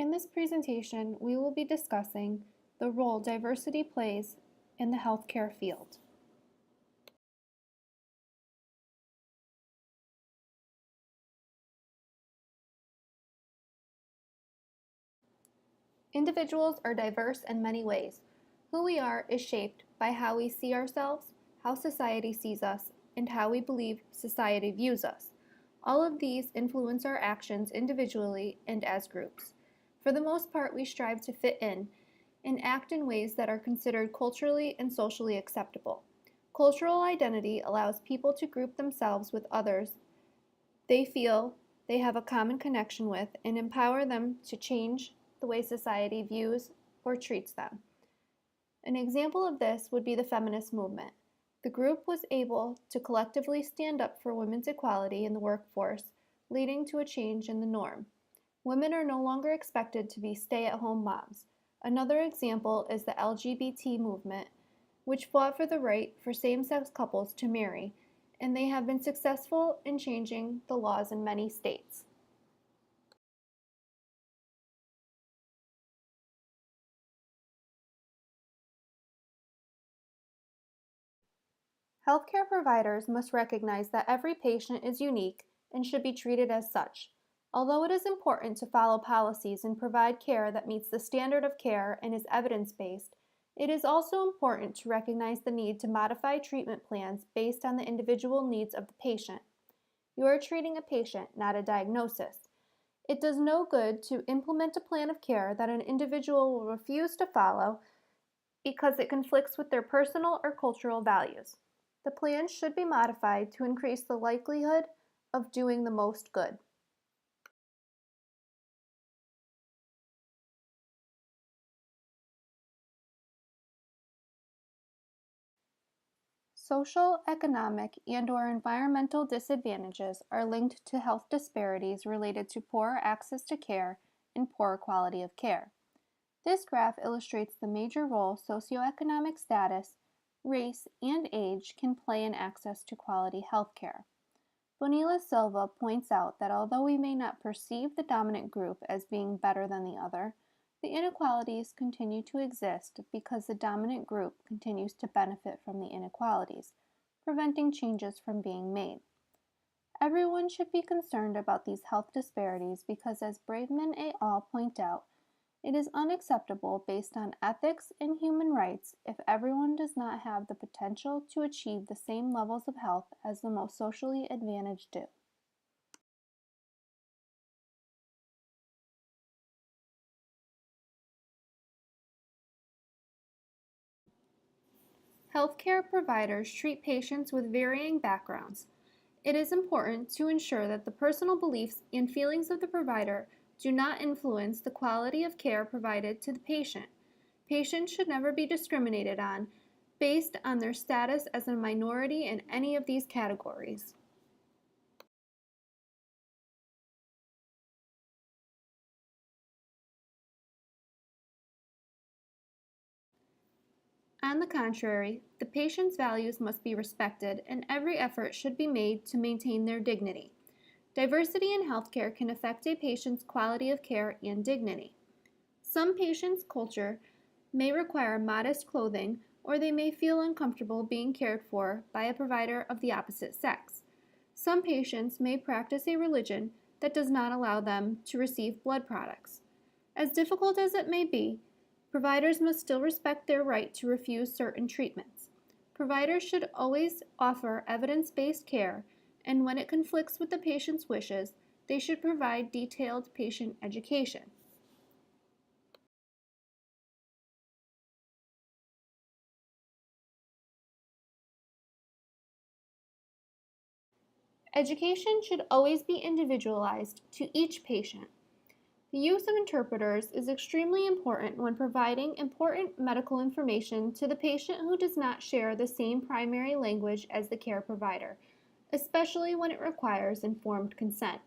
In this presentation, we will be discussing the role diversity plays in the healthcare field. Individuals are diverse in many ways. Who we are is shaped by how we see ourselves, how society sees us, and how we believe society views us. All of these influence our actions individually and as groups. For the most part, we strive to fit in and act in ways that are considered culturally and socially acceptable. Cultural identity allows people to group themselves with others they feel they have a common connection with and empower them to change the way society views or treats them. An example of this would be the feminist movement. The group was able to collectively stand up for women's equality in the workforce, leading to a change in the norm. Women are no longer expected to be stay-at-home moms. Another example is the LGBT movement, which fought for the right for same-sex couples to marry, and they have been successful in changing the laws in many states. Healthcare providers must recognize that every patient is unique and should be treated as such. Although it is important to follow policies and provide care that meets the standard of care and is evidence-based, it is also important to recognize the need to modify treatment plans based on the individual needs of the patient. You are treating a patient, not a diagnosis. It does no good to implement a plan of care that an individual will refuse to follow because it conflicts with their personal or cultural values. The plan should be modified to increase the likelihood of doing the most good. Social, economic, and/or environmental disadvantages are linked to health disparities related to poor access to care and poor quality of care. This graph illustrates the major role socioeconomic status, race, and age can play in access to quality health care. Bonilla Silva points out that although we may not perceive the dominant group as being better than the other, the inequalities continue to exist because the dominant group continues to benefit from the inequalities, preventing changes from being made. Everyone should be concerned about these health disparities because, as Braveman et al. Point out, it is unacceptable based on ethics and human rights if everyone does not have the potential to achieve the same levels of health as the most socially advantaged do. Healthcare providers treat patients with varying backgrounds. It is important to ensure that the personal beliefs and feelings of the provider do not influence the quality of care provided to the patient. Patients should never be discriminated on based on their status as a minority in any of these categories. On the contrary, the patient's values must be respected and every effort should be made to maintain their dignity. Diversity in healthcare can affect a patient's quality of care and dignity. Some patients' culture may require modest clothing or they may feel uncomfortable being cared for by a provider of the opposite sex. Some patients may practice a religion that does not allow them to receive blood products. As difficult as it may be, providers must still respect their right to refuse certain treatments. Providers should always offer evidence-based care, and when it conflicts with the patient's wishes, they should provide detailed patient education. Education should always be individualized to each patient. The use of interpreters is extremely important when providing important medical information to the patient who does not share the same primary language as the care provider, especially when it requires informed consent.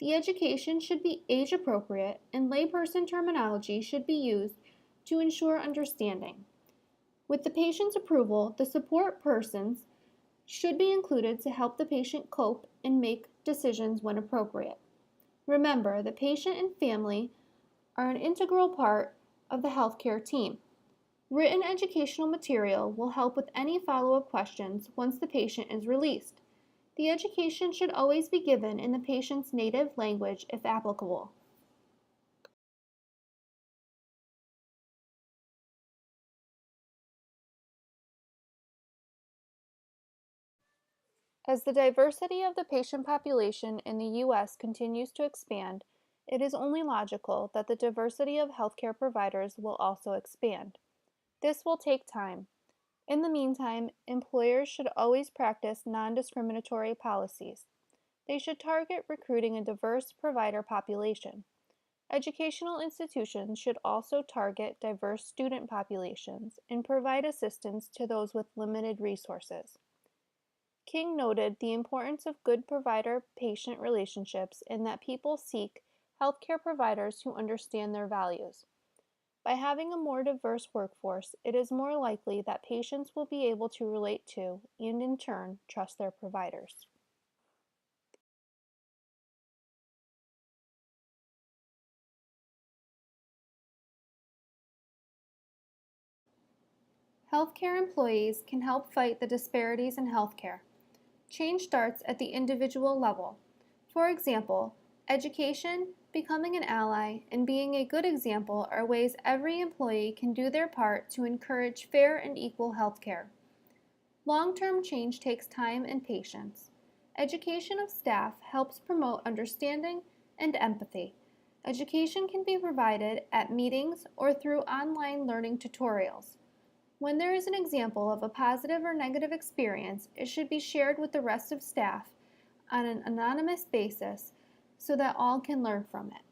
The education should be age appropriate and layperson terminology should be used to ensure understanding. With the patient's approval, the support persons should be included to help the patient cope and make decisions when appropriate. Remember, the patient and family are an integral part of the healthcare team. Written educational material will help with any follow-up questions once the patient is released. The education should always be given in the patient's native language if applicable. As the diversity of the patient population in the U.S. continues to expand, it is only logical that the diversity of healthcare providers will also expand. This will take time. In the meantime, employers should always practice non-discriminatory policies. They should target recruiting a diverse provider population. Educational institutions should also target diverse student populations and provide assistance to those with limited resources. King noted the importance of good provider-patient relationships and that people seek healthcare providers who understand their values. By having a more diverse workforce, it is more likely that patients will be able to relate to and in turn trust their providers. Healthcare employees can help fight the disparities in healthcare. Change starts at the individual level. For example, education, becoming an ally, and being a good example are ways every employee can do their part to encourage fair and equal healthcare. Long-term change takes time and patience. Education of staff helps promote understanding and empathy. Education can be provided at meetings or through online learning tutorials. When there is an example of a positive or negative experience, it should be shared with the rest of staff on an anonymous basis so that all can learn from it.